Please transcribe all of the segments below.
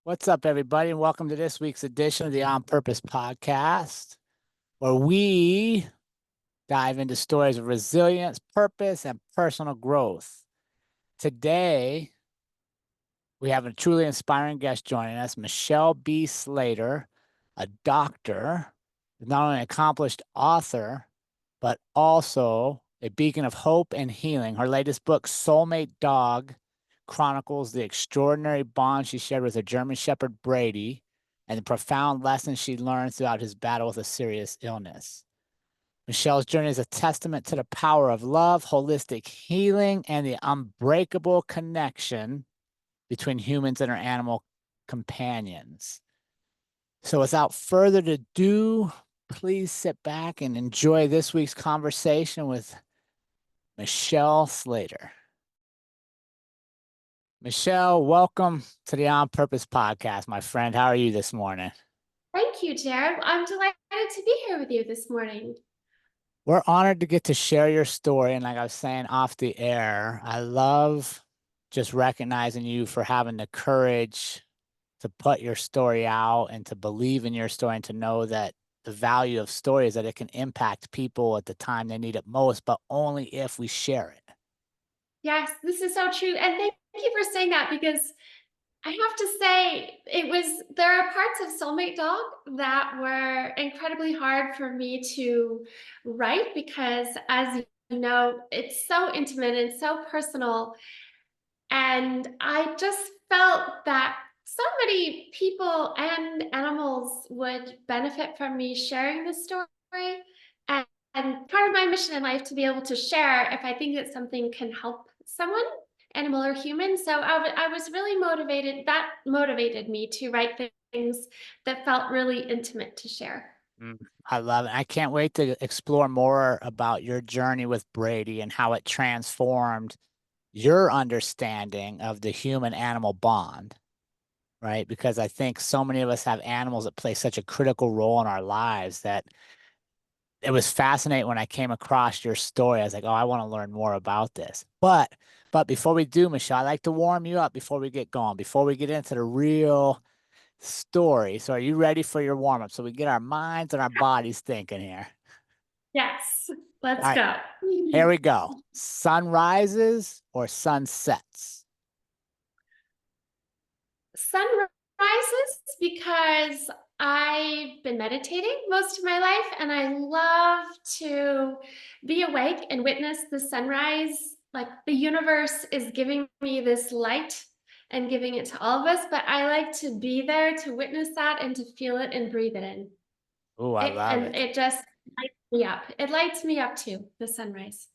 What's up, everybody, and welcome to this week's edition of the On Purpose Podcast, where we dive into stories of resilience, purpose, and personal growth. Today, we have a truly inspiring guest joining us, Michelle B. Slater, a doctor, not only an accomplished author, but also a beacon of hope and healing. Her latest book, Soulmate Dog, chronicles the extraordinary bond she shared with her German Shepherd Brady and the profound lessons she learned throughout his battle with a serious illness. Michelle's journey is a testament to the power of love, holistic healing, and the unbreakable connection between humans and our animal companions. So without further ado, please sit back and enjoy this week's conversation with Michelle Slater. Michelle, welcome to the On Purpose Podcast, my friend. How are you this morning? Thank you, Jerrod. I'm delighted to be here with you this morning. We're honored to get to share your story. And like I was saying off the air, I love just recognizing you for having the courage to put your story out and to believe in your story and to know that the value of story is that it can impact people at the time they need it most, but only if we share it. Yes, this is so true. And thank you for saying that, because I have to say there are parts of Soulmate Dog that were incredibly hard for me to write because, as you know, it's so intimate and so personal. And I just felt that so many people and animals would benefit from me sharing this story. And, and part of my mission in life to be able to share if I think that something can help someone, animal or human. So I was really motivated. That motivated me to write things that felt really intimate to share. I love it. I can't wait to explore more about your journey with Brady and how it transformed your understanding of the human animal bond, right? Because I think so many of us have animals that play such a critical role in our lives that it was fascinating when I came across your story. I was like, oh, I want to learn more about this. But before we do, Michelle, I like to warm you up before we get going, before we get into the real story. So are you ready for your warm up so we get our minds and our bodies thinking here? Yes, All let's right, go. here we go. Sunrises or sunsets? Sunrises, because I've been meditating most of my life and I love to be awake and witness the sunrise. Like the universe is giving me this light and giving it to all of us, but I like to be there to witness that and to feel it and breathe it in. Oh, I love And it. it just lights me up. It lights me up too, the sunrise.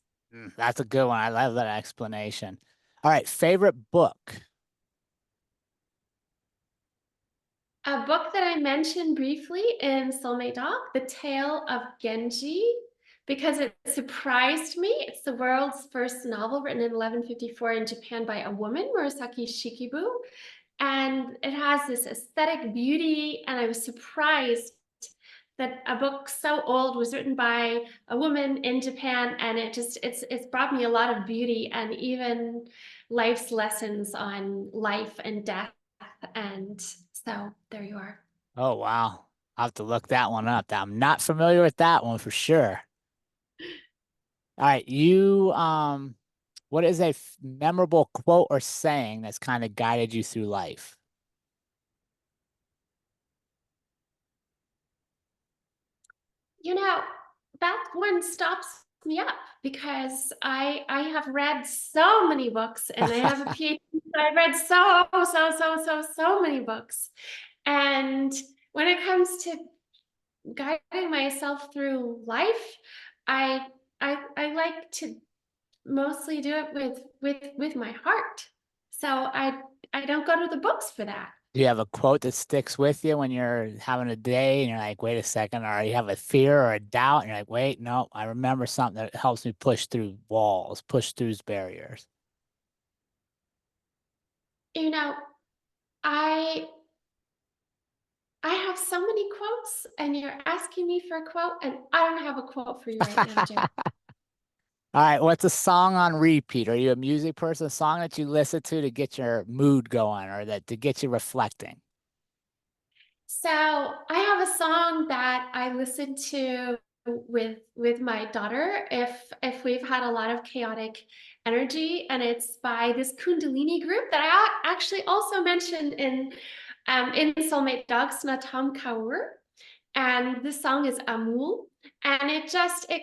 That's a good one. I love that explanation. All right, favorite book. A book that I mentioned briefly in Soulmate Dog, The Tale of Genji, because it surprised me. It's the world's first novel written in 1154 in Japan by a woman, Murasaki Shikibu. And it has this aesthetic beauty, and I was surprised that a book so old was written by a woman in Japan, and it's brought me a lot of beauty and even life's lessons on life and death. And so there you are. Oh, wow. I'll have to look that one up. I'm not familiar with that one for sure. All right, what is a memorable quote or saying that's kind of guided you through life? You know, that one stops me up because I have read so many books and I have a PhD. So I've read so many books. And when it comes to guiding myself through life, I I like to mostly do it with my heart. So I don't go to the books for that. Do you have a quote that sticks with you when you're having a day and you're like, wait a second, or you have a fear or a doubt and you're like, wait, no, I remember something that helps me push through walls, push through barriers. You know, I I have so many quotes, and you're asking me for a quote, and I don't have a quote for you right now, Jerrod. All right, what's a song on repeat? Are you a music person? A song that you listen to get your mood going or that to get you reflecting? So I have a song that I listen to with my daughter if we've had a lot of chaotic energy, and it's by this Kundalini group that I actually also mentioned in Soulmate Dog, Snatam Kaur. And this song is Amul, and it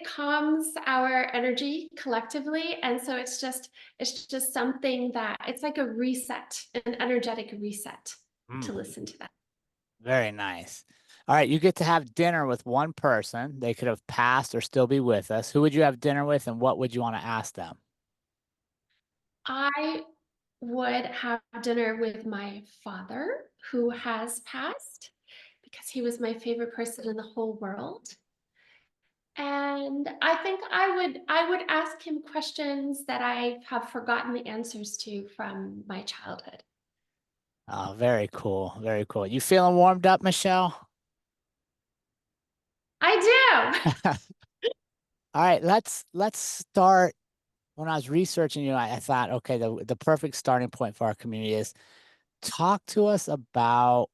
calms our energy collectively. And so it's just something that it's like a reset, an energetic reset to Mm, listen to that. very nice. All right, you get to have dinner with one person. They could have passed or still be with us. Who would you have dinner with, and what would you want to ask them? I would have dinner with my father, who has passed, because he was my favorite person in the whole world. And I think I would ask him questions that I have forgotten the answers to from my childhood. Oh, very cool. Very cool. You feeling warmed up, Michelle? I do. All right, let's start. When I was researching you, I thought, okay, the perfect starting point for our community is talk to us about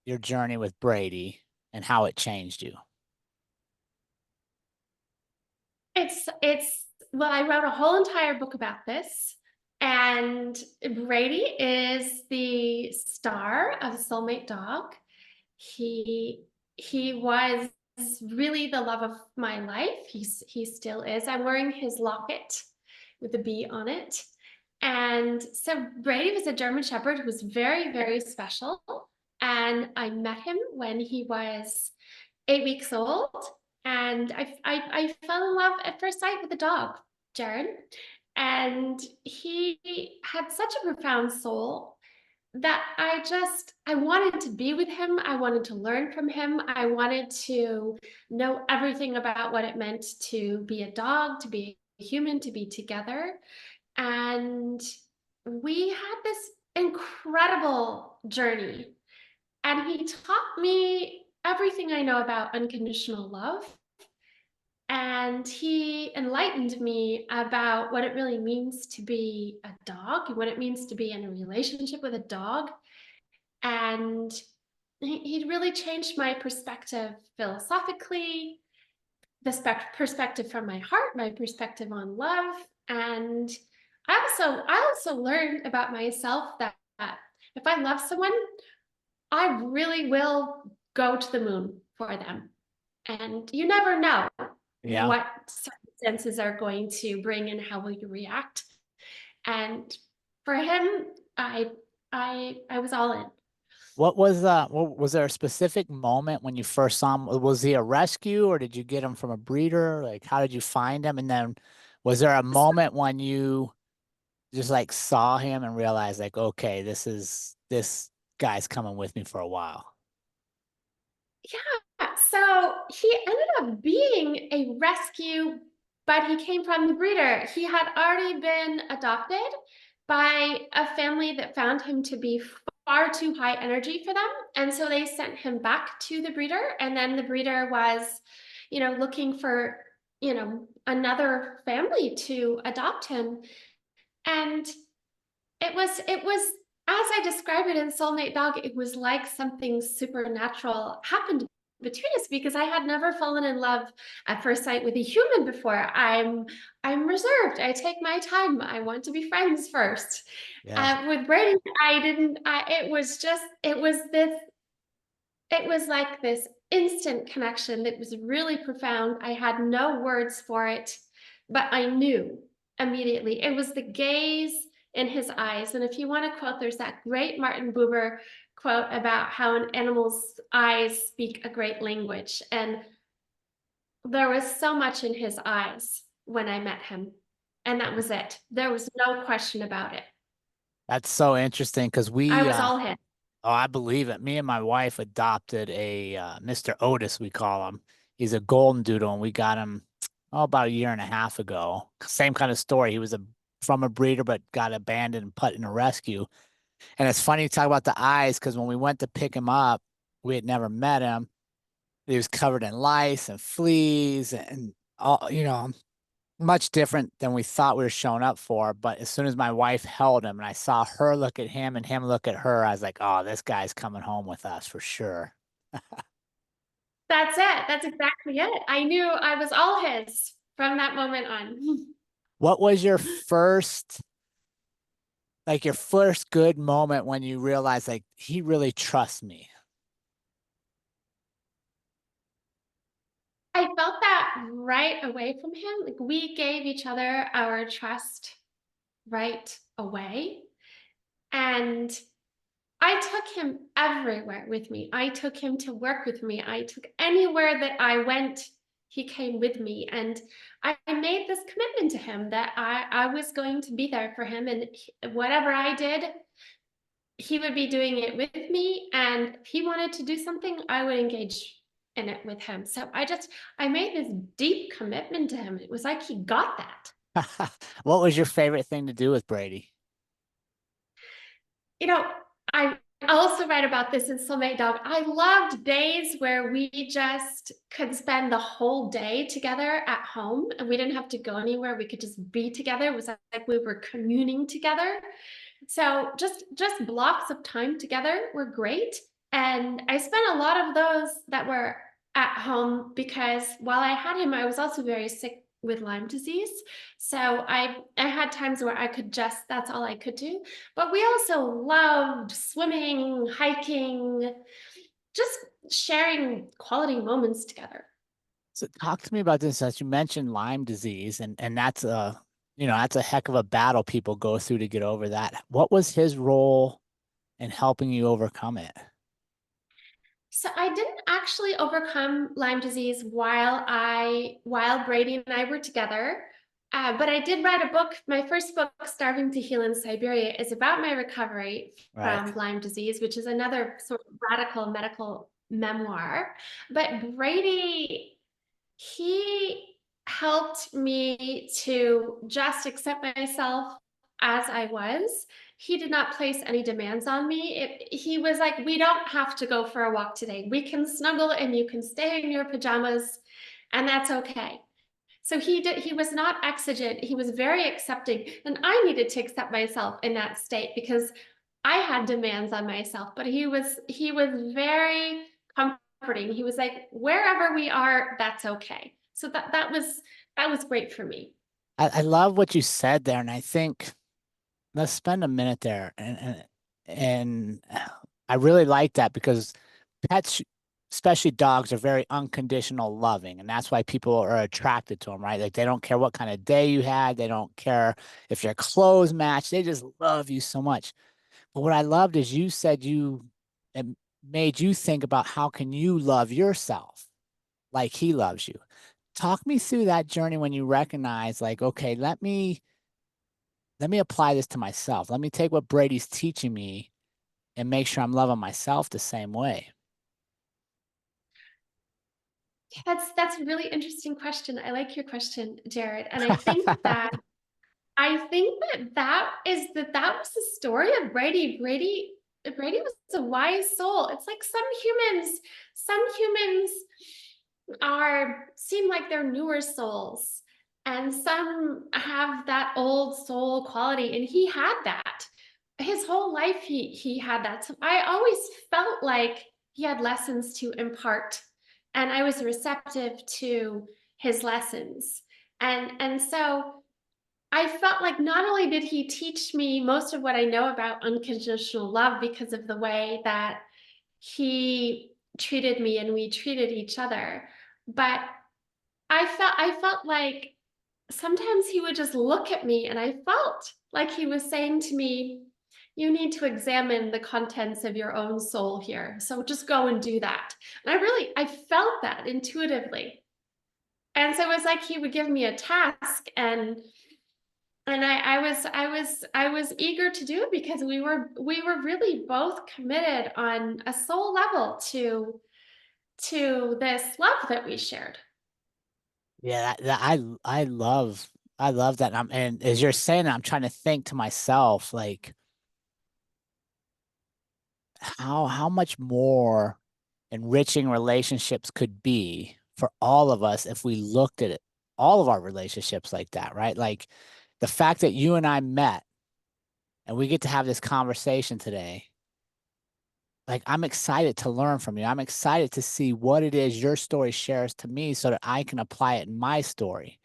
your journey with Brady and how it changed you. It's well, I wrote a whole entire book about this. And Brady is the star of Soulmate Dog. He he was really the love of my life. He still is. I'm wearing his locket with a bee on it. And so Brady was a German Shepherd who was very, very special. And I met him when he was 8 weeks old. And I fell in love at first sight with the dog, Jerrod. And he had such a profound soul that I wanted to be with him. I wanted to learn from him. I wanted to know everything about what it meant to be a dog, to be a human, to be together. And we had this incredible journey. And he taught me everything I know about unconditional love. And he enlightened me about what it really means to be a dog, what it means to be in a relationship with a dog. And he really changed my perspective philosophically, the perspective from my heart, my perspective on love. And I also learned about myself that if I love someone, I really will go to the moon for them. And you never know Yeah. what circumstances are going to bring and how will you react. And for him, I I was all in. Was there a specific moment when you first saw him? Was he a rescue or did you get him from a breeder? Like, how did you find him? And then was there a moment when you just like saw him and realized like, okay, this guy's coming with me for a while? Yeah, so he ended up being a rescue, but he came from the breeder. He had already been adopted by a family that found him to be far too high energy for them. And so they sent him back to the breeder. And then the breeder was, looking for, another family to adopt him. And it was as I described it in Soulmate Dog, it was like something supernatural happened between us because I had never fallen in love at first sight with a human before. I'm reserved. I take my time. I want to be friends first. Yeah. With Brady, I didn't. It was like this instant connection that was really profound. I had no words for it, but I knew immediately. It was the gaze in his eyes. And if you want to quote, there's that great Martin Buber quote about how an animal's eyes speak a great language. And there was so much in his eyes when I met him. And that was it. There was no question about it. That's so interesting because I was all in. oh, I believe it. Me and my wife adopted a Mr. Otis, we call him. He's a golden doodle, and we got him about a year and a half ago. Same kind of story. He was from a breeder, but got abandoned and put in a rescue. And it's funny to talk about the eyes because when we went to pick him up, we had never met him. He was covered in lice and fleas and all, much different than we thought we were showing up for. But as soon as my wife held him and I saw her look at him and him look at her, I was like, oh, this guy's coming home with us for sure. That's it. That's exactly it. I knew I was all his from that moment on. What was your first, like your first good moment when you realized like he really trusts me? I felt that right away from him. Like we gave each other our trust right away. And I took him everywhere with me. I took him to work with me. I took anywhere that I went, he came with me. And I made this commitment to him that I was going to be there for him. And whatever I did, he would be doing it with me. And if he wanted to do something, I would engage in it with him. So I made this deep commitment to him. It was like he got that. What was your favorite thing to do with Brady? You know, I also write about this in Soulmate Dog. I loved days where we just could spend the whole day together at home and we didn't have to go anywhere. We could just be together. It was like we were communing together. So just blocks of time together were great. And I spent a lot of those that were at home because while I had him, I was also very sick with Lyme disease. So I had times where I could just that's all I could do. But we also loved swimming, hiking, just sharing quality moments together. So talk to me about this as you mentioned Lyme disease and that's a that's a heck of a battle people go through to get over that. What was his role in helping you overcome it? So I didn't actually overcome Lyme disease while Brady and I were together. But I did write a book. My first book, Starving to Heal in Siberia, is about my recovery Right. from Lyme disease, which is another sort of radical medical memoir. But Brady, he helped me to just accept myself as I was. He did not place any demands on me. He was like, we don't have to go for a walk today. We can snuggle and you can stay in your pajamas, and that's okay. So he was not exigent. He was very accepting. And I needed to accept myself in that state because I had demands on myself, but he was very comforting. He was like, wherever we are, that's okay. So that was great for me. I love what you said there, and I think let's spend a minute there and I really like that because pets, especially dogs, are very unconditional loving, and that's why people are attracted to them, right? Like they don't care what kind of day you had, they don't care if your clothes match, they just love you so much. But what I loved is you said it made you think about how can you love yourself like he loves you. Talk me through that journey when you recognize, like, okay, let me apply this to myself. Let me take what Brady's teaching me and make sure I'm loving myself the same way. That's a really interesting question. I like your question, Jerrod. And I think that was the story of Brady. Brady was a wise soul. It's like some humans are seem like they're newer souls, and some have that old soul quality, and he had that. His whole life he had that. So I always felt like he had lessons to impart, and I was receptive to his lessons. And so I felt like not only did he teach me most of what I know about unconditional love because of the way that he treated me and we treated each other, but I felt like sometimes he would just look at me and I felt like he was saying to me, you need to examine the contents of your own soul here. So just go and do that. And I felt that intuitively. And so it was like he would give me a task, and I was eager to do it because we were really both committed on a soul level to this love that we shared. Yeah, I love that. And as you're saying that, I'm trying to think to myself, like how much more enriching relationships could be for all of us if we looked at it all of our relationships like that, right? Like the fact that you and I met and we get to have this conversation today, like I'm excited to learn from you. I'm excited to see what it is your story shares to me so that I can apply it in my story.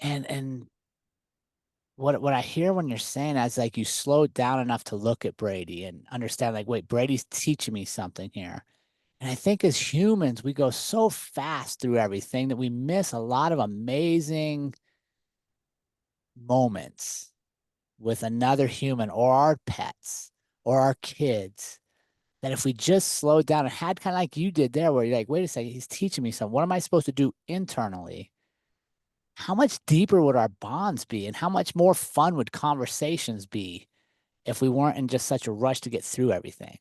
And what I hear when you're saying that is like you slowed down enough to look at Brady and understand like, wait, Brady's teaching me something here. And I think as humans, we go so fast through everything that we miss a lot of amazing moments with another human or our pets or our kids. That if we just slowed down and had kind of like you did there, where you're like, wait a second, he's teaching me something. What am I supposed to do internally? How much deeper would our bonds be? And how much more fun would conversations be if we weren't in just such a rush to get through everything?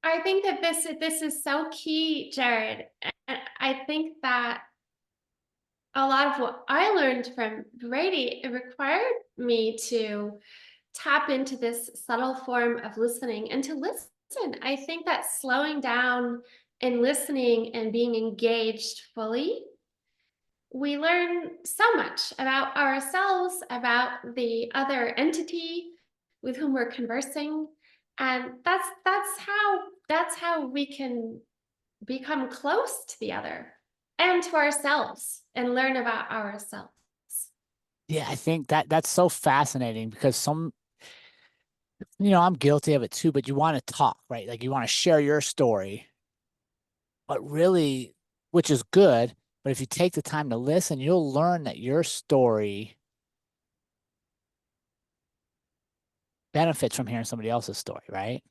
I think that this is so key, Jerrod. And I think that a lot of what I learned from Brady, it required me to tap into this subtle form of listening and to listen. I think that slowing down and listening and being engaged fully, we learn so much about ourselves, about the other entity with whom we're conversing. And that's how we can become close to the other and to ourselves and learn about ourselves. Yeah, I think that that's so fascinating because I'm guilty of it too, but you want to talk, right? Like you want to share your story, but really, which is good. But if you take the time to listen, you'll learn that your story benefits from hearing somebody else's story, right?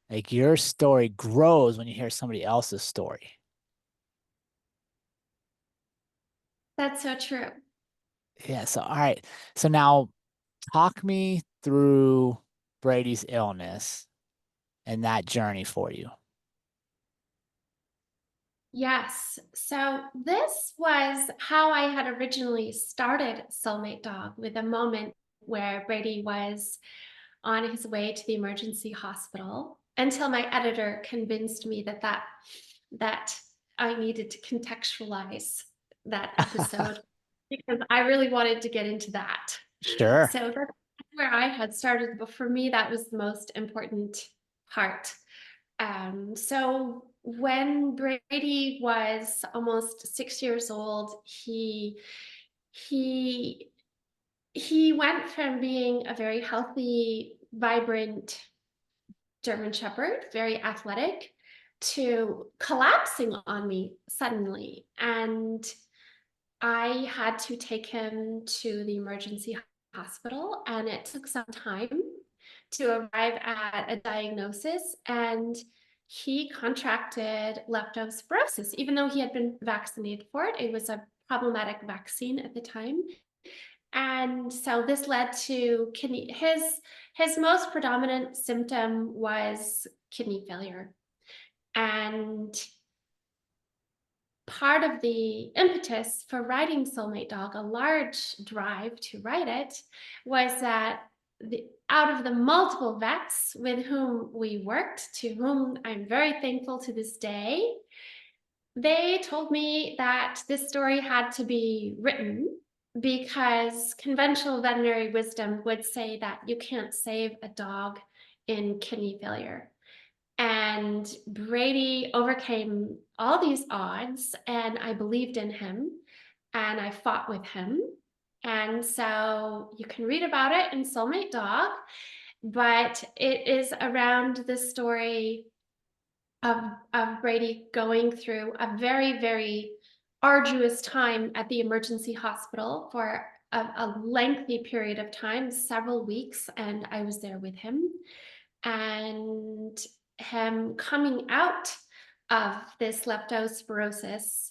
Like your story grows when you hear somebody else's story. That's so true. Yeah. So, all right. So now talk me through Brady's illness and that journey for you. Yes. So this was how I had originally started Soulmate Dog, with a moment where Brady was on his way to the emergency hospital, until my editor convinced me that I needed to contextualize that episode because I really wanted to get into that. Sure. So that's where I had started, but for me that was the most important part. So when Brady was almost 6 years old, he he went from being a very healthy, vibrant German Shepherd, very athletic, to collapsing on me suddenly. And I had to take him to the emergency hospital, and it took some time to arrive at a diagnosis. And he contracted leptospirosis, even though he had been vaccinated for it. It was a problematic vaccine at the time. And so this led to kidney, his most predominant symptom was kidney failure. And part of the impetus for writing Soulmate Dog, a large drive to write it, was that out of the multiple vets with whom we worked, to whom I'm very thankful to this day, they told me that this story had to be written because conventional veterinary wisdom would say that you can't save a dog in kidney failure. And Brady overcame all these odds, and I believed in him, and I fought with him. And so you can read about it in Soulmate Dog, but it is around the story of, of Brady going through a very, very arduous time at the emergency hospital for a lengthy period of time, several weeks, and I was there with him. And him coming out of this leptospirosis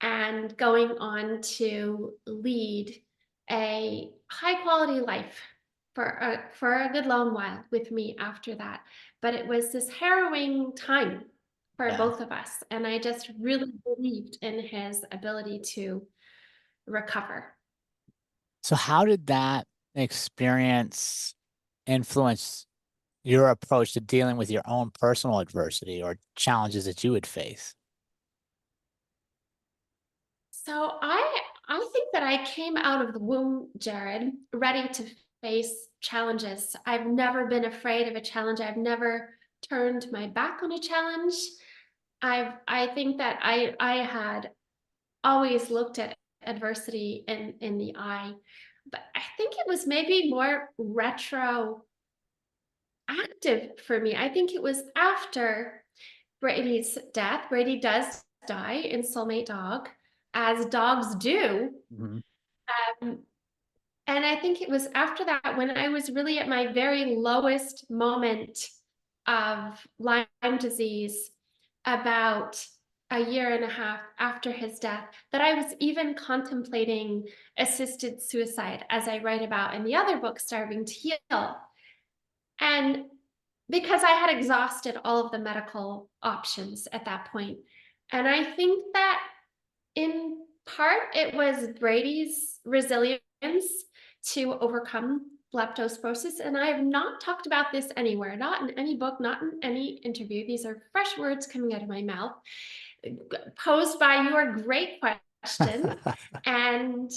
and going on to lead a high quality life for a good long while with me after that. But it was this harrowing time for Yeah. both of us. And I just really believed in his ability to recover. So how did that experience influence your approach to dealing with your own personal adversity or challenges that you would face? So I think that I came out of the womb, Jerrod, ready to face challenges. I've never been afraid of a challenge. I've never turned my back on a challenge. I think that I had always looked at adversity in the eye. But I think it was maybe more retroactive for me. I think it was after Brady's death. Brady does die in Soulmate Dog, as dogs do. Mhm. Um, and I think it was after that when I was really at my very lowest moment of Lyme disease, about a year and a half after his death, that I was even contemplating assisted suicide, as I write about in the other book, Starving to Heal. And because I had exhausted all of the medical options at that point. And I think that in part it was Brady's resilience to overcome leptospirosis. And I have not talked about this anywhere, not in any book, not in any interview. These are fresh words coming out of my mouth, posed by your great question. And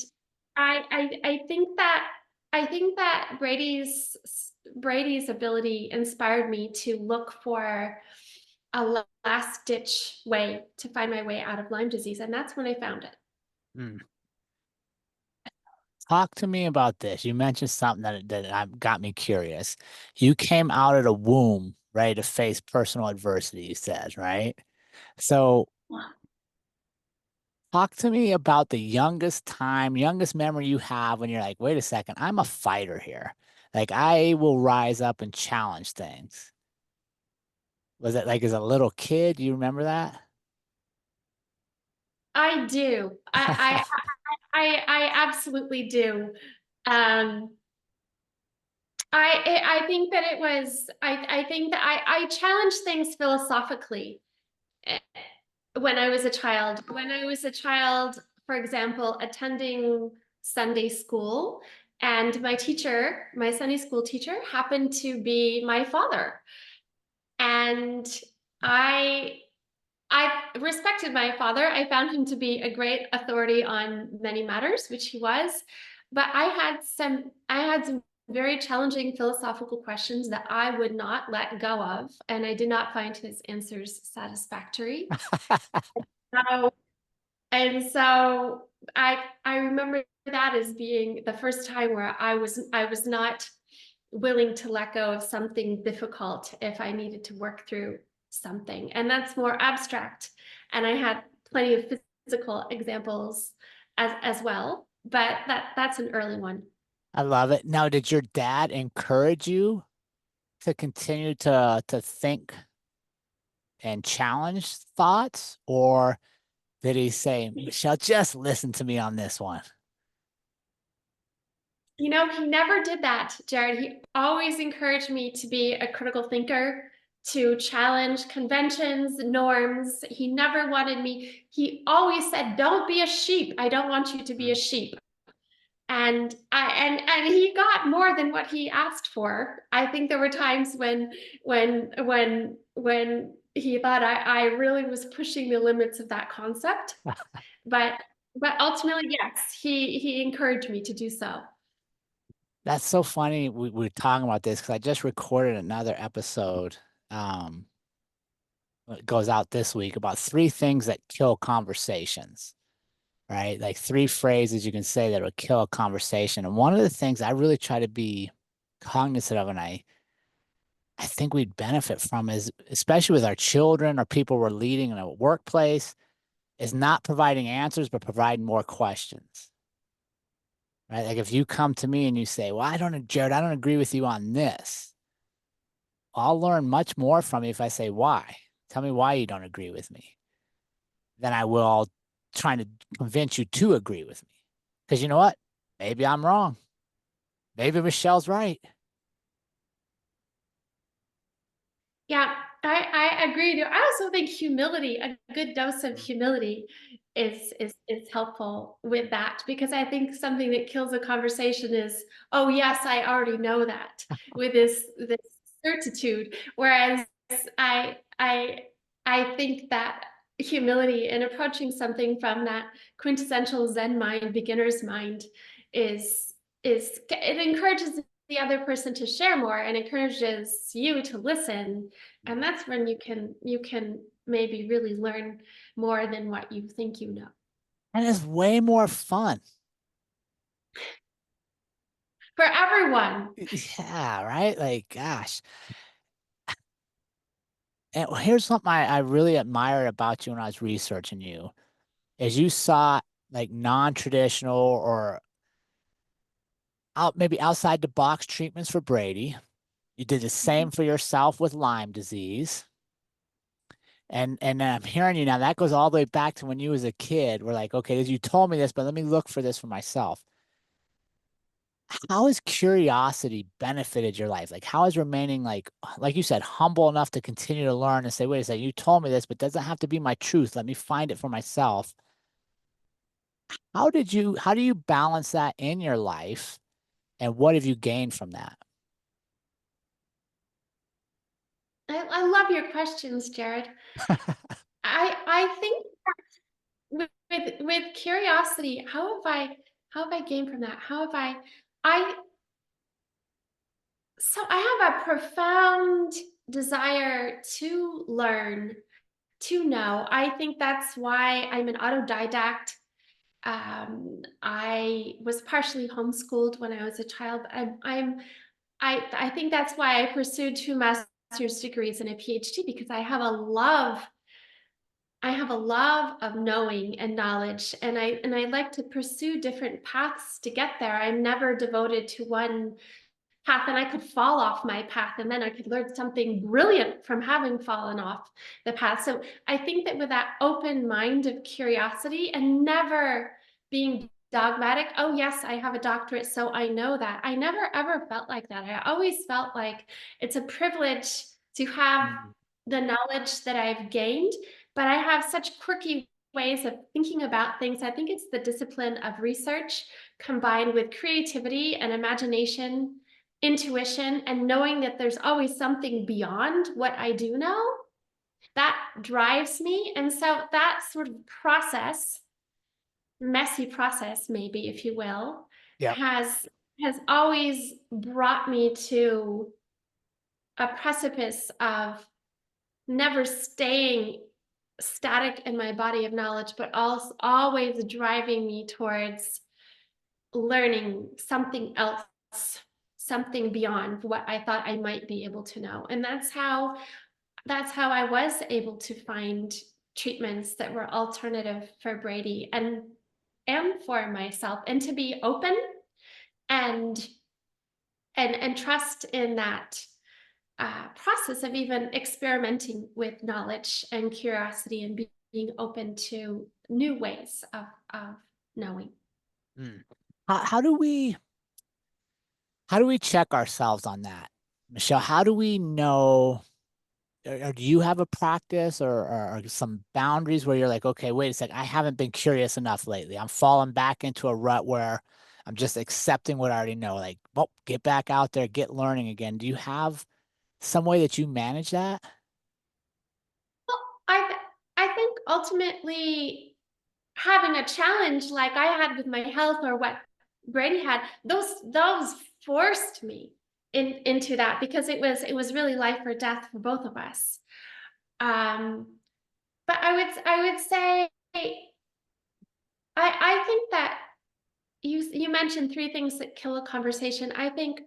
I think that Brady's ability inspired me to look for a last ditch way to find my way out of Lyme disease, and that's when I found it. Mm. Talk to me about this. You mentioned something that got me curious. You came out of the womb ready to face personal adversity, you said, right? So talk to me about the youngest memory you have when you're like, wait a second, I'm a fighter here. Like I will rise up and challenge things. Was it like as a little kid? Do you remember that? I do. I absolutely do. Um, I think that it was I think that I challenged things philosophically eh, when I was a child. When I was a child, for example, attending Sunday school, and my teacher, my Sunday school teacher, happened to be my father, and I I respected my father. I found him to be a great authority on many matters, which he was. But I had some very challenging philosophical questions that I would not let go of, and I did not find his answers satisfactory. So, and so I remember that as being the first time where I was not willing to let go of something difficult if I needed to work through something. And that's more abstract. And I had plenty of physical examples as well, but that's an early one. I love it. Now, did your dad encourage you to continue to think and challenge thoughts, or did he say, Michelle, just listen to me on this one? You know, he never did that, Jerrod. He always encouraged me to be a critical thinker, to challenge conventions, norms. He never wanted me, he always said, don't be a sheep. I don't want you to be a sheep. And he got more than what he asked for. I think there were times when he thought I really was pushing the limits of that concept. But but ultimately, yes, he encouraged me to do so. That's so funny. We're talking about this because I just recorded another episode. Um, it goes out this week about 3 things that kill conversations, right? Like 3 phrases you can say that would kill a conversation. And one of the things I really try to be cognizant of, and I think we'd benefit from is, especially with our children or people we're leading in a workplace, is not providing answers, but providing more questions, right? Like if you come to me and you say, well, Jerrod, I don't agree with you on this. I'll learn much more from you if I say why. Tell me why you don't agree with me. Than I will trying to convince you to agree with me. Because you know what? Maybe I'm wrong. Maybe Michelle's right. Yeah, I agree with you. I also think humility, a good dose of humility is helpful with that, because I think something that kills a conversation is, oh yes, I already know that, with this certitude. Whereas I I I think that humility and approaching something from that quintessential Zen mind, beginner's mind, is it encourages the other person to share more and encourages you to listen. And that's when you can maybe really learn more than what you think you know. And it's way more fun. For everyone. Yeah, right? Like, gosh. And here's something I really admired about you when I was researching you, is you sought like non-traditional or maybe outside the box treatments for Brady. You did the same for yourself with Lyme disease. And I'm hearing you now, that goes all the way back to when you was a kid. We're like, okay, you told me this, but let me look for this for myself. How has curiosity benefited your life? Like, how has remaining like you said, humble enough to continue to learn and say, wait a second, you told me this, but it doesn't have to be my truth. Let me find it for myself. How do you balance that in your life? And what have you gained from that? I love your questions, Jerrod. I think with curiosity, how have I gained from that? How have I so I have a profound desire to learn, to know. I think that's why I'm an autodidact. I was partially homeschooled when I was a child. I think that's why I pursued two master's degrees and a PhD, because I have a love of knowing and knowledge, and I like to pursue different paths to get there. I'm never devoted to one path, and I could fall off my path and then I could learn something brilliant from having fallen off the path. So I think that with that open mind of curiosity and never being dogmatic, oh yes, I have a doctorate, so I know that. I never ever felt like that. I always felt like it's a privilege to have Mm. the knowledge that I've gained, but I have such quirky ways of thinking about things. I think it's the discipline of research combined with creativity and imagination, intuition, and knowing that there's always something beyond what I do know that drives me. And so that sort of process, messy process, maybe, if you will, Yep. has always brought me to a precipice of never staying static in my body of knowledge, but also always driving me towards learning something else, something beyond what I thought I might be able to know. And that's how I was able to find treatments that were alternative for Brady and for myself, and to be open and and trust in that process of even experimenting with knowledge and curiosity and being open to new ways of knowing. Mm. How do we check ourselves on that, Michelle? How do we know? Or do you have a practice or some boundaries where you're like, okay, wait a sec, I haven't been curious enough lately. I'm falling back into a rut where I'm just accepting what I already know. Like, well, get back out there, get learning again. Do you have some way that you manage that? Well, I think ultimately having a challenge like I had with my health, or what Brady had, those forced me into that, because it was really life or death for both of us. Um, but I would say I think that you mentioned three things that kill a conversation. I think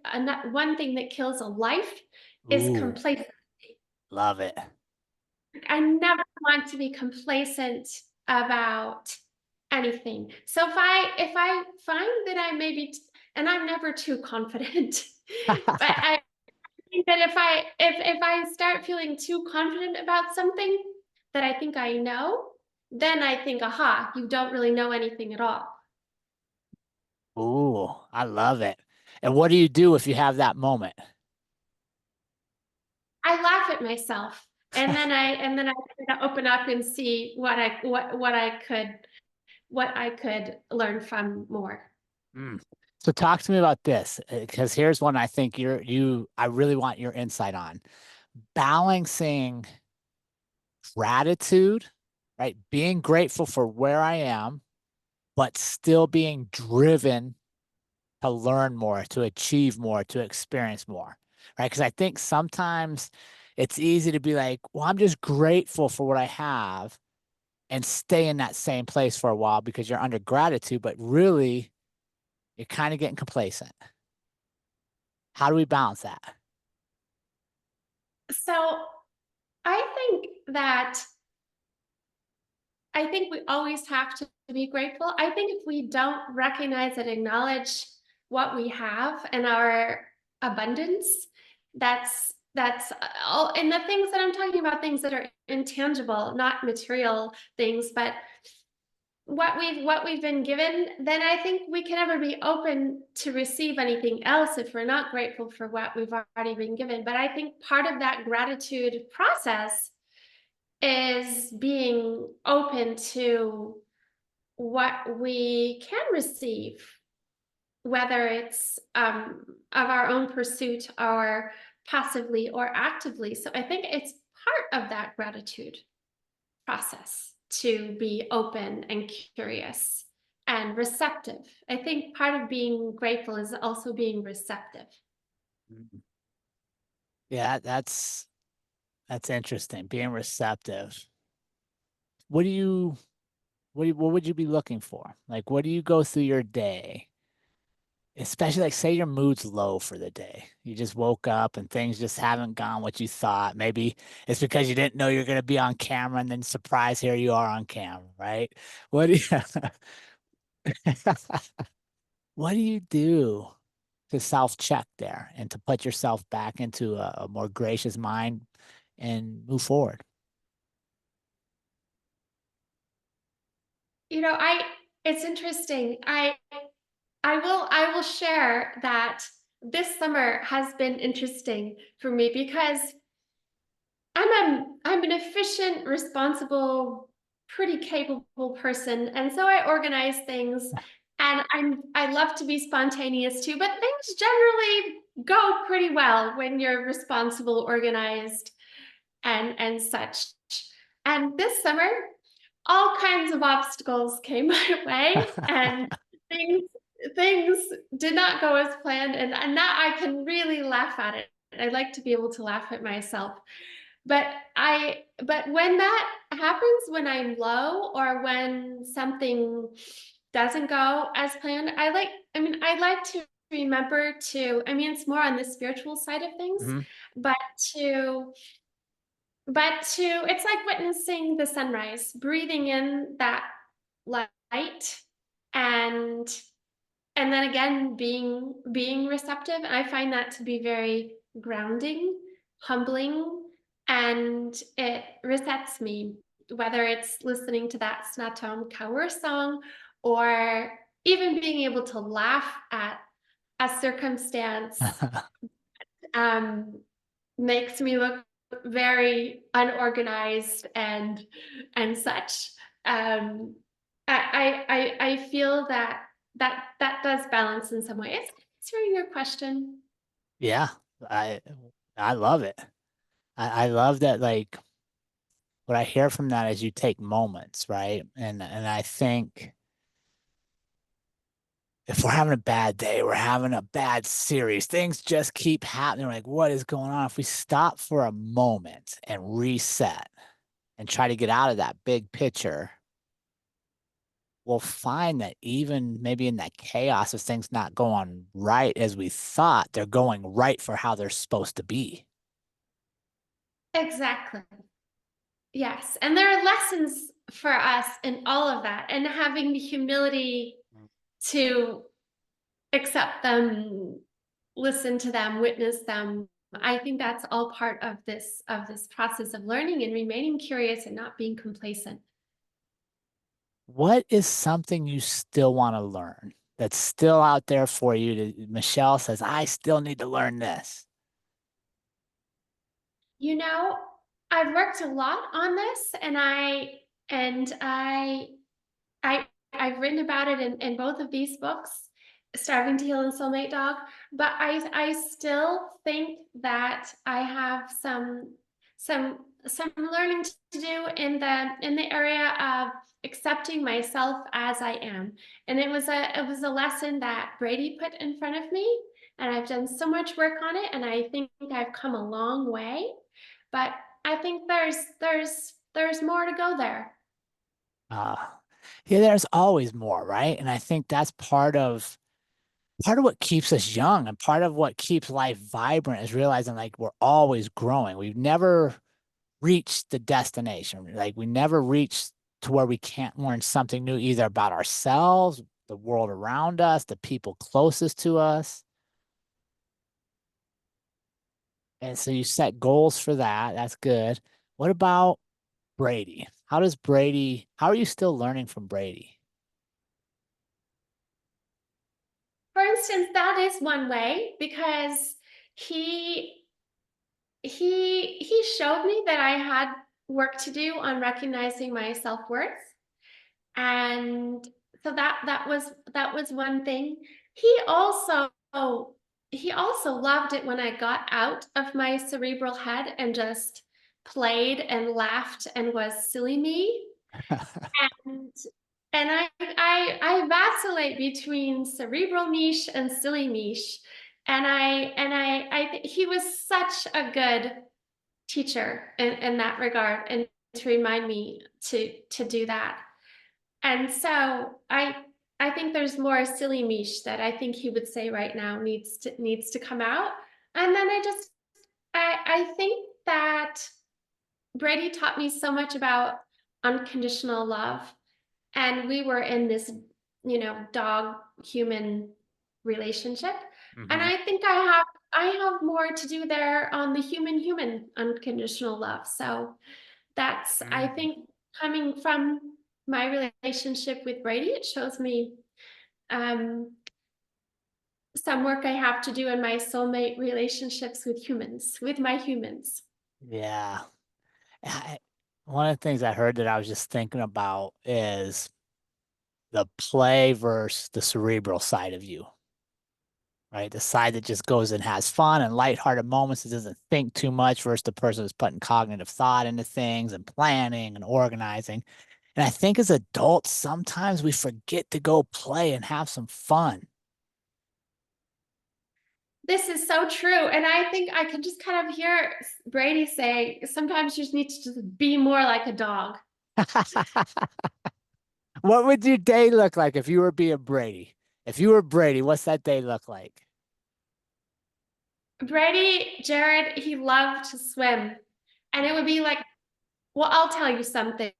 one thing that kills a life is Ooh, complacency. love it. I never want to be complacent about anything. So if I find that I maybe, and I'm never too confident, but I think that if I start feeling too confident about something that I think I know, then I think, aha, you don't really know anything at all. Ooh, I love it. And what do you do if you have that moment? I laugh at myself, and then I try to open up and see what I could learn from more. Mm. So talk to me about this, because here's one I think I really want your insight on. Balancing gratitude right? Being grateful for where I am, but still being driven to learn more, to achieve more, to experience more, right? Because I think sometimes it's easy to be like, well, I'm just grateful for what I have and stay in that same place for a while because you're under gratitude, but really you're kind of getting complacent. How do we balance that? So I think that I think we always have to be grateful. I think if we don't recognize and acknowledge what we have and our abundance, that's all. And the things that I'm talking about, things that are intangible, not material things, but what we've been given, then I think we can never be open to receive anything else if we're not grateful for what we've already been given. But I think part of that gratitude process is being open to what we can receive, whether it's of our own pursuit or passively or actively. So I think it's part of that gratitude process to be open and curious and receptive. I think part of being grateful is also being receptive. Mhm. Yeah, that's interesting. Being receptive. What do you what would you be looking for? Like what do you go through your day? Especially like say your mood's low for the day. You just woke up and things just haven't gone what you thought. Maybe it's because you didn't know you're going to be on camera and then surprise here you are on camera, right? What do you what do you do to self-check there and to put yourself back into a more gracious mind and move forward? You know, I it's interesting. I will share that this summer has been interesting for me because I'm an efficient, responsible, pretty capable person, and so I organize things, and I love to be spontaneous too, but things generally go pretty well when you're responsible, organized, and such. And this summer, all kinds of obstacles came my way, and things things did not go as planned, and now I can really laugh at it. I like to be able to laugh at myself. But when that happens, when I'm low or when something doesn't go as planned, I like to remember to, I mean, it's more on the spiritual side of things, Hmm. but to it's like witnessing the sunrise, breathing in that light, and then again being receptive. And I find that to be very grounding, humbling, and it resets me, whether it's listening to that Snatom Kaur song or even being able to laugh at a circumstance um, makes me look very unorganized and such. Um, I feel that that does balance in some way. Is that answering your question? Yeah, I I love it. I love that like what I hear from that is you take moments, right? And I think if we're having a bad day, we're having a bad series, things just keep happening. We're like, what is going on? If we stop for a moment and reset and try to get out of that big picture, we'll find that even maybe in that chaos of things not going right as we thought, they're going right for how they're supposed to be. Exactly. Yes. And there are lessons for us in all of that, and having the humility to accept them, listen to them, witness them. I think that's all part of this process of learning and remaining curious and not being complacent. What is something you still want to learn that's still out there for you? Michelle says, I still need to learn this. You know, I've worked a lot on this, and I I've written about it in both of these books, Starving to Heal and Soulmate Dog, but I still think that I have some some learning to do in the area of accepting myself as I am. And it was a lesson that Brady put in front of me, and I've done so much work on it, and I think I've come a long way. But I think there's more to go there. Uh, yeah, there's always more, right? And I think that's part of what keeps us young and part of what keeps life vibrant is realizing like we're always growing. We've never reached the destination. Like we never reached to where we can't learn something new either about ourselves, the world around us, the people closest to us. And so you set goals for that. That's good. What about Brady? How are you still learning from Brady? For instance, that is one way because he he showed me that I had work to do on recognizing my self-worth. And so that was one thing. He also loved it when I got out of my cerebral head and just played and laughed and was silly me. And and I vacillate between cerebral niche and silly niche. He was such a good teacher in that regard, and to remind me to do that. And so I think there's more silly Mish that I think he would say right now needs to come out. And then I think that Brady taught me so much about unconditional love. And we were in this, dog human relationship. And Hmm. I think I have more to do there on the human unconditional love. So that's, I Hmm. think, coming from my relationship with Brady, it shows me um, some work I have to do in my soulmate relationships with humans, with my humans. Yeah. I, One of the things I heard that I was just thinking about is the play versus the cerebral side of you, right? The side that just goes and has fun and lighthearted moments, that doesn't think too much versus the person who's putting cognitive thought into things and planning and organizing. And I think as adults, sometimes we forget to go play and have some fun. This is so true. And I think I can just kind of hear Brady say, sometimes you just need to just be more like a dog. What would your day look like if you were being Brady? If you were Brady, what's that day look like? Brady, Jerrod, he loved to swim. And it would be like, well, I'll tell you something.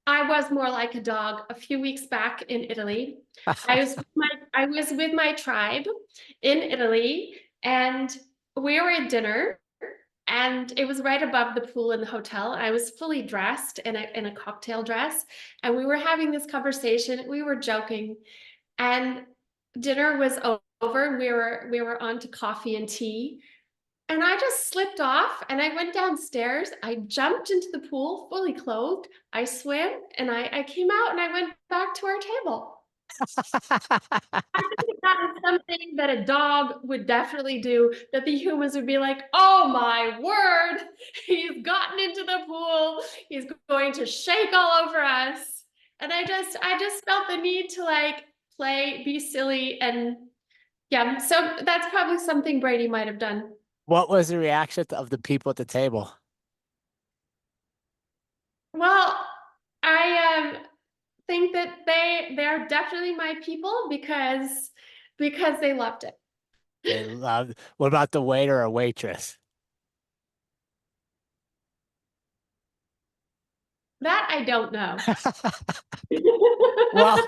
I was more like a dog a few weeks back in Italy. I was with my tribe in Italy, and we were at dinner, and it was right above the pool in the hotel. I was fully dressed in a cocktail dress, and we were having this conversation. We were joking, and dinner was over. We were on to coffee and tea, and I just slipped off and I went downstairs. I jumped into the pool fully clothed. I swam and I came out and I went back to our table. I think that is something that a dog would definitely do, that the humans would be like, oh my word, he's gotten into the pool. He's going to shake all over us. And I just felt the need to like play, be silly. And yeah, so that's probably something Brady might have done. What was the reaction of the people at the table? Well, I think that they're definitely my people because they loved it. They loved, what about the waiter or waitress? That I don't know. Well,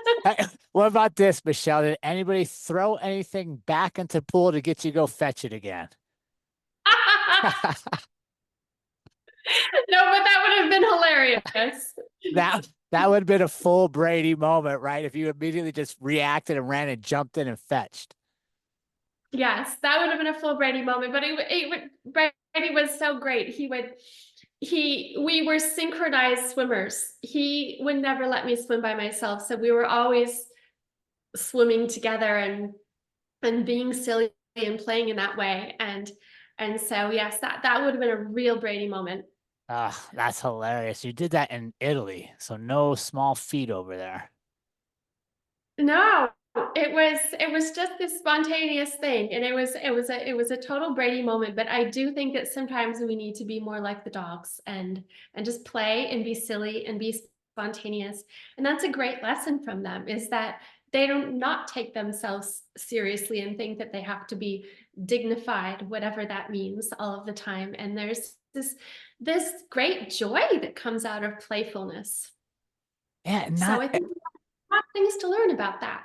what about this, Michelle? Did anybody throw anything back into the pool to get you to go fetch it again? No, but that would have been hilarious. That would have been a full Brady moment, right? If you immediately just reacted and ran and jumped in and fetched. Yes, that would have been a full Brady moment. But Brady was so great. We were synchronized swimmers. He would never let me swim by myself, so we were always swimming together and being silly and playing in that way. And And so, yes, that would have been a real Brady moment. Ah, that's hilarious. You did that in Italy, so no small feat over there. No, it was just this spontaneous thing, and it was a total Brady moment. But I do think that sometimes we need to be more like the dogs and just play and be silly and be spontaneous. And that's a great lesson from them is that they don't not take themselves seriously and think that they have to be dignified, whatever that means, all of the time. And there's this great joy that comes out of playfulness. Yeah, So not I think we have things to learn about that.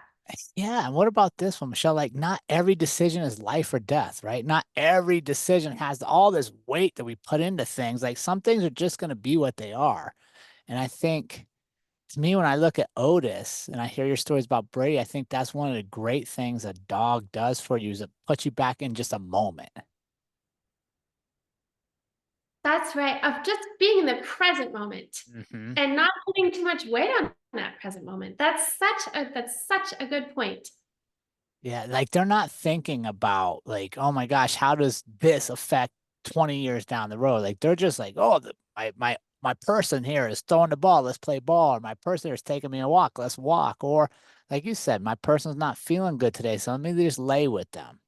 yeah. And what about this one, Michelle? Like, not every decision is life or death, right? Not every decision has all this weight that we put into things. Like, some things are just going to be what they are. And I think to me, when I look at Otis and I hear your stories about Brady, I think that's one of the great things a dog does for you is it puts you back in just a moment. That's right, of just being in the present moment Hmm. and not putting too much weight on that present moment. That's such a good point. Yeah, like they're not thinking about like, oh my gosh, how does this affect 20 years down the road? Like they're just like, oh, my person here is throwing the ball, let's play ball. Or my person here is taking me a walk, let's walk. Or like you said, my person's not feeling good today, so let me just lay with them.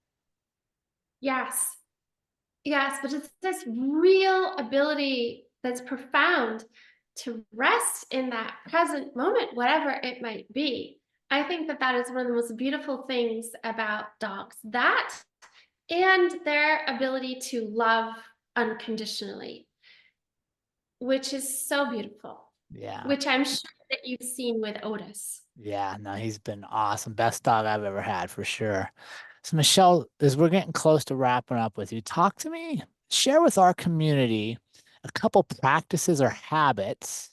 Yes. Yes, but it's this real ability that's profound to rest in that present moment, whatever it might be. I think that that is one of the most beautiful things about dogs. That and their ability to love unconditionally, which is so beautiful, Yeah. which I'm sure that you've seen with Otis. Yeah, no, he's been awesome. Best dog I've ever had for sure. So, Michelle, as we're getting close to wrapping up with you, talk to me, share with our community a couple practices or habits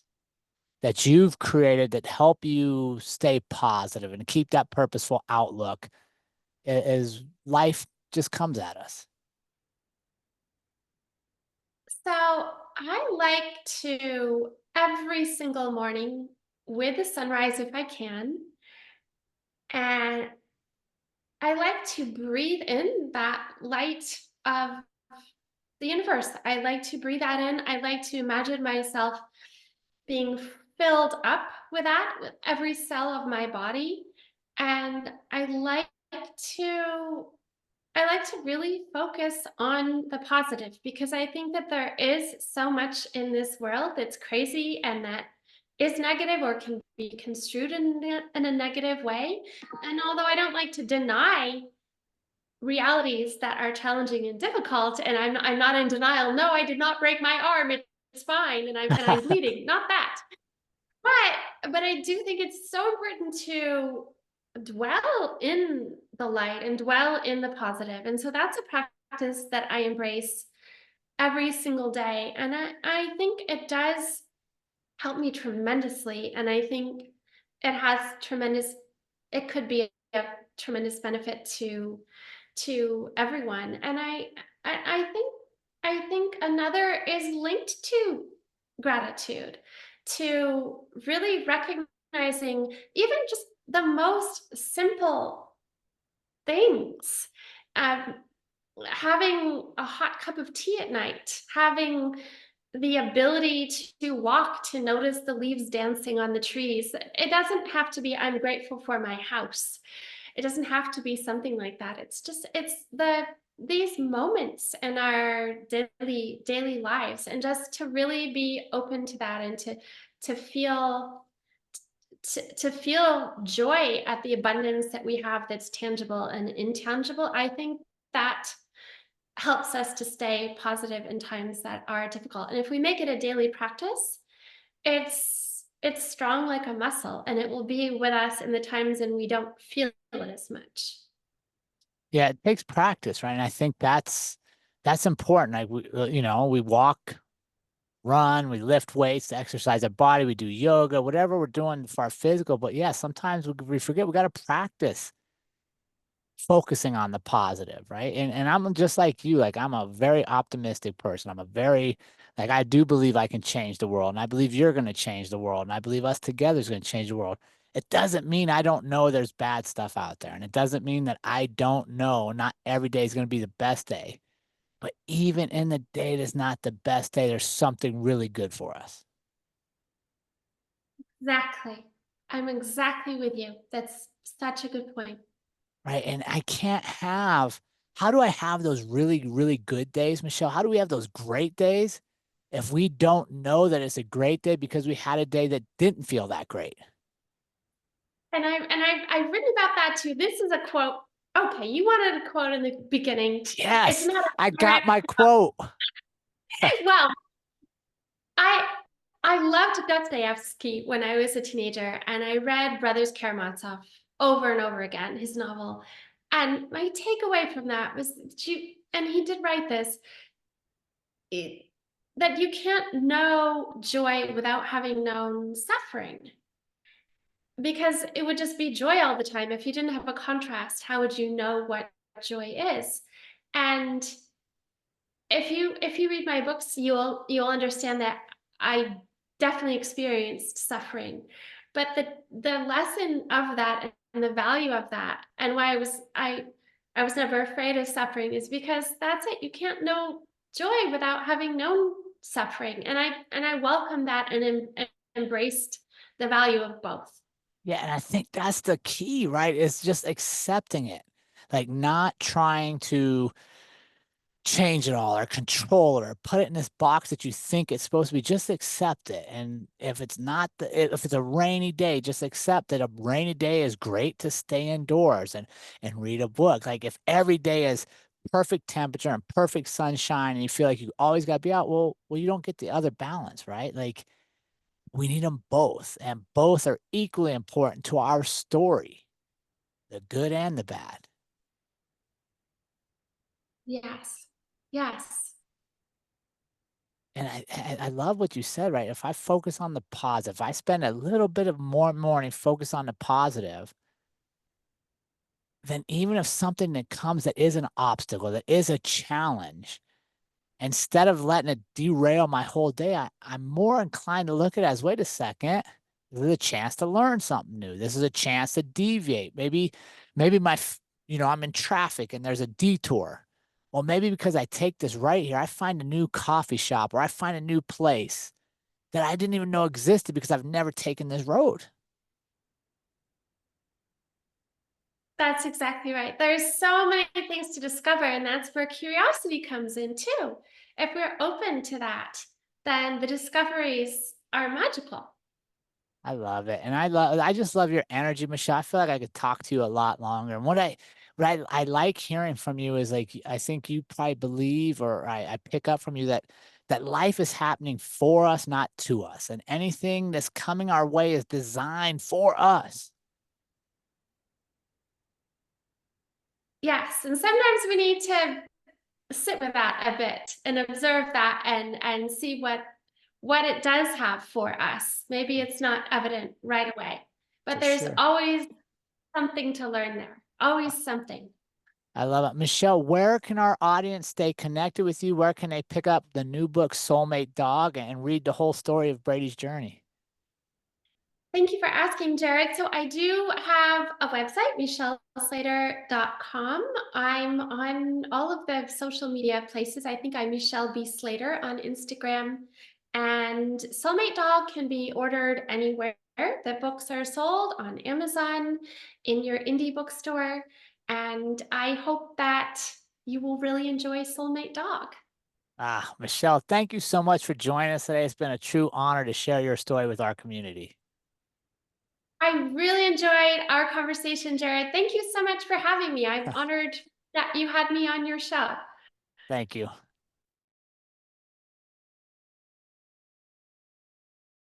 that you've created that help you stay positive and keep that purposeful outlook as life just comes at us. So I like to every single morning with the sunrise if I can. And I like to breathe in that light of the universe. I like to breathe that in. I like to imagine myself being filled up with that, with every cell of my body. And to I like to really focus on the positive because I think that there is so much in this world that's crazy and that is negative or can be construed in a negative way. And although I don't like to deny realities that are challenging and difficult, and I'm not in denial. No, I did not break my arm. It's fine, and I'm bleeding. Not that. But I do think it's so important to dwell in the light and dwell in the positive. And so that's a practice that I embrace every single day. And I think it does help me tremendously. And I think it has tremendous, it could be a tremendous benefit to everyone. And I think another is linked to gratitude, to really recognizing even just the most simple things. Um, Having a hot cup of tea at night, having the ability to walk, to notice the leaves dancing on the trees. It doesn't have to be, I'm grateful for my house. It doesn't have to be something like that. It's these moments in our daily lives, and just to really be open to that and to feel to feel joy at the abundance that we have that's tangible and intangible. I think that helps us to stay positive in times that are difficult. And if we make it a daily practice, it's strong like a muscle, and it will be with us in the times when we don't feel it as much. Yeah, it takes practice, right? And I think that's important. Like we walk, run, we lift weights to exercise our body, we do yoga, whatever we're doing for our physical. But yeah, sometimes we forget we got to practice focusing on the positive, right? And I'm just like you, like I'm a very optimistic person. I'm a very like I do believe I can change the world, and I believe you're going to change the world, and I believe us together is going to change the world. It doesn't mean I don't know there's bad stuff out there, and it doesn't mean that I don't know not every day is going to be the best day. But even in the day that's not the best day, there's something really good for us. Exactly. I'm exactly with you. That's such a good point. Right. And I can't have, how do I have those really, really good days, Michelle? How do we have those great days if we don't know that it's a great day because we had a day that didn't feel that great? I've written about that too. This is a quote. Okay, you wanted a quote in the beginning. It's Yes, not I a got direct. my quote. Well, I I loved Dostoevsky when I was a teenager, and I read Brothers Karamazov over and over again, his novel. And my takeaway from that was and he did write this, it, that you can't know joy without having known suffering. Because it would just be joy all the time. If you didn't have a contrast, how would you know what joy is? And if you read my books, you'll understand that I definitely experienced suffering. But the lesson of that and the value of that and why I was never afraid of suffering is because that's it. You can't know joy without having known suffering. And I welcome that and embraced the value of both. Yeah, and I think that's the key, right? It's just accepting it. Like not trying to change it all or control it or put it in this box that you think it's supposed to be. Just accept it. And if it's not if it's a rainy day, just accept that a rainy day is great to stay indoors and read a book. Like if every day is perfect temperature and perfect sunshine and you feel like you always got to be out, well, you don't get the other balance, right? Like we need them both, and both are equally important to our story, the good and the bad. Yes. Yes. And I love what you said, right? If I focus on the positive, if I spend a little bit of more morning focus on the positive, then even if something that comes that is an obstacle, that is a challenge, instead of letting it derail my whole day, I'm more inclined to look at it as, wait a second, this is a chance to learn something new. This is a chance to deviate. Maybe I'm in traffic and there's a detour. Well, maybe because I take this right here, I find a new coffee shop or I find a new place that I didn't even know existed because I've never taken this road. That's exactly right. There's so many things to discover, and that's where curiosity comes in too. If we're open to that, then the discoveries are magical. I love it. And I just love your energy, Michelle. I feel like I could talk to you a lot longer. And what I like hearing from you is like I think you probably believe or I pick up from you that life is happening for us, not to us. And anything that's coming our way is designed for us. Yes, and sometimes we need to sit with that a bit and observe that and see what it does have for us. Maybe it's not evident right away, but For there's sure. always something to learn there. Always something. I love it. Michelle, where can our audience stay connected with you? Where can they pick up the new book, Soulmate Dog, and read the whole story of Brady's journey? Thank you for asking, Jerrod. So I do have a website, michelleslater.com. I'm on all of the social media places. I think I'm Michelle B. Slater on Instagram. And Soulmate Dog can be ordered anywhere that books are sold, on Amazon, in your indie bookstore. And I hope that you will really enjoy Soulmate Dog. Michelle, thank you so much for joining us today. It's been a true honor to share your story with our community. I really enjoyed our conversation, Jerrod. Thank you so much for having me. I'm honored that you had me on your show. Thank you.